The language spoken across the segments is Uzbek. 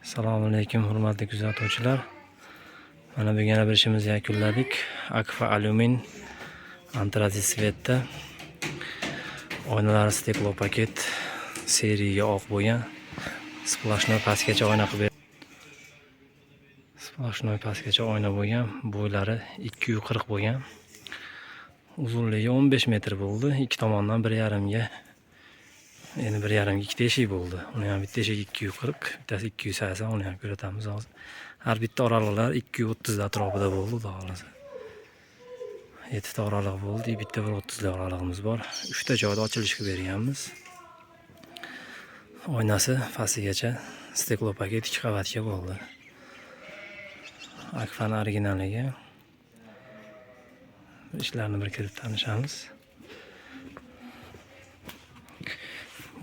Assalomu alaykum hurmatli kuzatuvchilar. Mana bu yana bir ishimizni yakunladik. Akfa alyumin antrazisvetda oynalar steklo paket seriyaga oq bo'lgan. Splashnoy pastgacha oyna qilib Splashnoy pastgacha oyna bo'lgan. Bo'ylari 240 bo'lgan. Uzunligi 15 metr bo'ldi. Ikki tomondan 1,5 ga endi 1,5 ikkita eshik bo'ldi. Uni ham bitta eshik 240, bittasi 280, uni ham ko'rsatamiz hozir. Har bitta oraliqlar 230 atrofida bo'ldi, xudo xolasa. 7 ta oraliq bo'ldi, bitta 130 lik oralig'imiz bor. 3 ta joyda ochilish qilib berganmiz. Oynasi pastigacha steklo paket 2 qavatga bo'ldi. Akfani originaliga ishlarni bir kirib tanishamiz.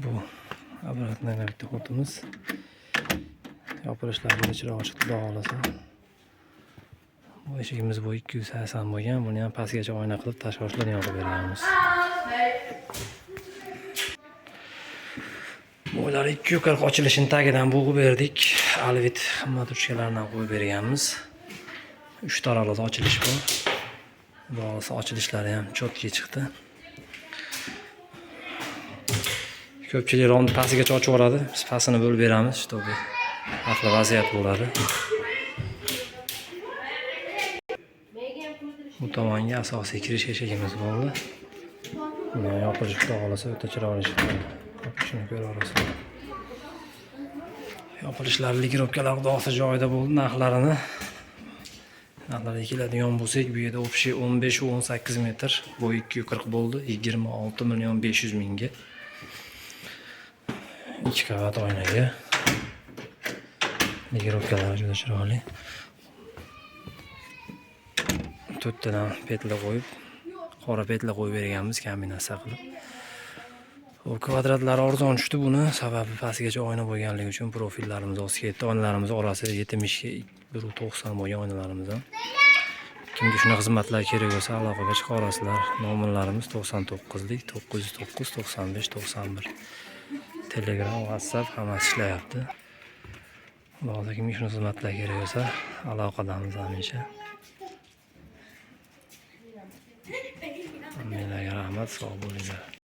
Bu обратный bitta xotimiz. Yopilishlari ichra ochiq, xudo xolasa. Bu eshigimiz bu 280 bo'lgan. Buni ham pastgacha oyna qilib tashqarishlarni yoqib berganmiz. Bo'ylari 240 ochilishini tagidan bo'g'ib berdik. Alvit qimmat uchkalardan qo'yib berganmiz. 3 ta oraliqda ochilish bor. Xudo xolasa ochilishlari ham chotga chiqdi. Ko'pchilik romni pastigacha ochib yuboradi. Biz pastini bo'lib beramiz, чтобы xavfli vaziyat bo'ladi. Bu tomonga asosiy kirish eshigimiz bo'ldi. Buni yopilish xudo xolasa o'ta chiroyli chiqdi. Shuni ko'ra olasizlar. Yopilishlar, ligirovkalar xudo xolasa joyida bo'ldi. Narxlariga keladigan bo'lsak, bu yerda общий 15 va 18 metr, bo'yi 240 bo'ldi. 26,5 mingga. 2 qavat oynaga. Ligirovkalar juda chiroyli. 4 tadan petla qo'yib, qora petla qo'yib berganmiz kombinatsiya qilib. Bu kvadratlari arzon tushdi buni, sababi pastgacha oyna bo'lganligi uchun profillarimiz oz ketdi. Oynalarimiz orasi 70 ga 190 bo'lgan oynalarimiz ham. Kimga shuna xizmatlar kerak bo'lsa, aloqaga chiqa olasizlar. Nomerlarimiz 99 lik 909 95 91. Telegram, WhatsApp hammasi ishlayapti. Hozir kimga shuna xizmatlar kerak bo'lsa, aloqadamiz hamisha. Hammaga rahmat, sog' bo'linglar.